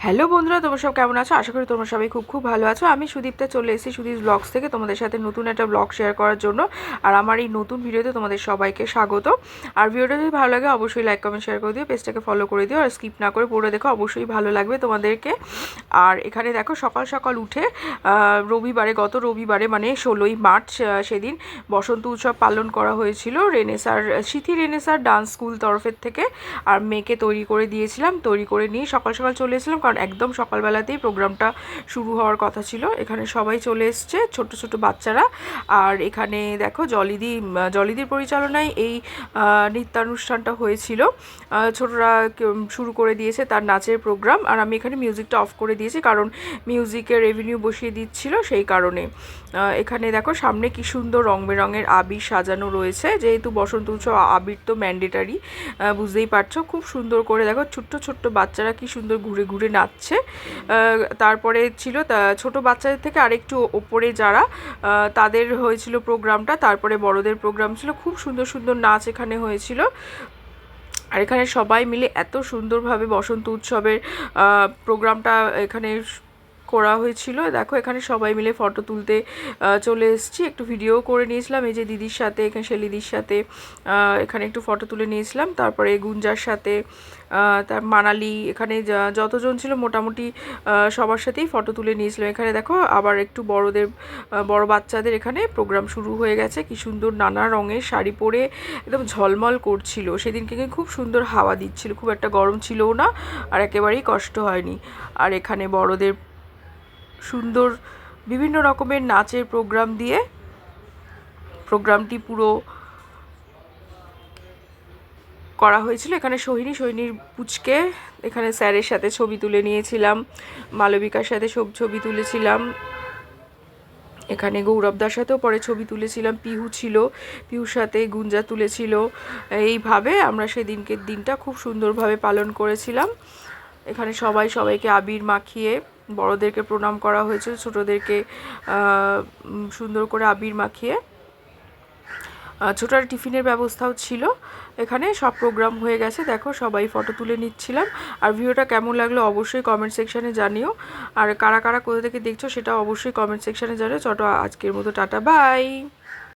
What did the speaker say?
Hello বন্ধুরা, তোমরা সব কেমন আছো? আশা করি তোমরা সবাই খুব ভালো আছো। আমি সুদীপ্তা চলে এসেছি সুদীপ ব্লগস থেকে তোমাদের সাথে নতুন একটা ব্লগ শেয়ার করার জন্য। আর আমার এই নতুন ভিডিওতে তোমাদের সবাইকে স্বাগত। আর ভিডিওটা যদি ভালো লাগে অবশ্যই লাইক কমেন্ট শেয়ার করে দিও, পেজটাকে ফলো করে দিও, আর স্কিপ না করে পুরো দেখো, অবশ্যই ভালো লাগবে তোমাদেরকে। আর এখানে দেখো সকাল সকাল উঠে গত রবিবারে মানে 16ই মার্চ সেদিন বসন্ত উৎসব পালন করা হয়েছিল সিথি রেনেসার ডান্স স্কুল তরফের থেকে। আর মেয়েকে তৈরি করে দিয়েছিলাম, তৈরি করে নিয়ে সকাল সকাল চলে এসেছিলাম, কারণ একদম সকালবেলাতেই প্রোগ্রামটা শুরু হওয়ার কথা ছিল। এখানে সবাই চলে এসছে, ছোট ছোট বাচ্চারা। আর এখানে দেখো জলিদির পরিচালনায় এই নৃত্যানুষ্ঠানটা হয়েছিল। ছোটরা শুরু করে দিয়েছে তার নাচের প্রোগ্রাম, আর আমি এখানে মিউজিকটা অফ করে দিয়েছি, কারণ মিউজিকের রেভিনিউ বসিয়ে দিচ্ছিল সেই কারণে। এখানে দেখো সামনে কি সুন্দর রং বেরঙের আবির সাজানো রয়েছে, যেহেতু বসন্ত উৎসব আবির তো ম্যান্ডেটারি, বুঝতেই পারছো। খুব সুন্দর করে দেখো ছোট্ট ছোট্ট বাচ্চারা কি সুন্দর ঘুরে ঘুরে নাচছে। তারপরে ছিল ছোট বাচ্চাদের থেকে আরেকটু ওপরে যারা, তাদের হয়েছিল প্রোগ্রামটা। তারপরে বড়দের প্রোগ্রাম ছিল, খুব সুন্দর সুন্দর নাচ এখানে হয়েছিল। আর এখানে সবাই মিলে এত সুন্দরভাবে বসন্ত উৎসবের প্রোগ্রামটা এখানে করা হয়েছিল। দেখো এখানে সবাই মিলে ফটো তুলতে চলে এসেছি, একটু ভিডিও করে নিয়েছিলাম এই যে দিদির সাথে, এখানে শেলিদির সাথে এখানে একটু ফটো তুলে নিয়েছিলাম। তারপরে গুঞ্জার সাথে, তার মানালি, এখানে যতজন ছিল মোটামুটি সবার সাথেই ফটো তুলে নিয়েছিলাম। এখানে দেখো আবার একটু বড় বাচ্চাদের এখানে প্রোগ্রাম শুরু হয়ে গেছে। কি সুন্দর নানা রঙের শাড়ি পরে একদম ঝলমল করছিল সেদিনকে, খুব সুন্দর হাওয়া দিচ্ছিল, খুব একটা গরম ছিলও না, আর একেবারেই কষ্ট হয়নি। আর এখানে বড়দের সুন্দর বিভিন্ন রকমের নাচের প্রোগ্রাম দিয়ে প্রোগ্রামটি পুরো করা হয়েছিল। এখানে সোহিনীর পুচকে এখানে স্যারের সাথে ছবি তুলে নিয়েছিলাম, মালবিকার সাথে ছবি তুলেছিলাম, এখানে গৌরবদার সাথেও পরে ছবি তুলেছিলাম, পিহুর সাথে গুঞ্জা তুলেছিল। এইভাবে আমরা দিনটা খুব সুন্দরভাবে পালন করেছিলাম। এখানে সবাইকে আবির মাখিয়ে বড়দেরকে প্রণাম করা হয়েছিল, ছোটদেরকে সুন্দর করে আবির মাখিয়ে। ছোটার টিফিনের ব্যবস্থাও ছিল। এখানে সব প্রোগ্রাম হয়ে গেছে, দেখো সবাই ফটো তুলে নিচ্ছিলাম। আর ভিডিওটা কেমন লাগলো অবশ্যই কমেন্ট সেকশানে জানিও, আর কারা কারা কোথা থেকে দেখছো সেটাও অবশ্যই কমেন্ট সেকশানে জানিও। চলো আজকের মতো টাটা, বাই।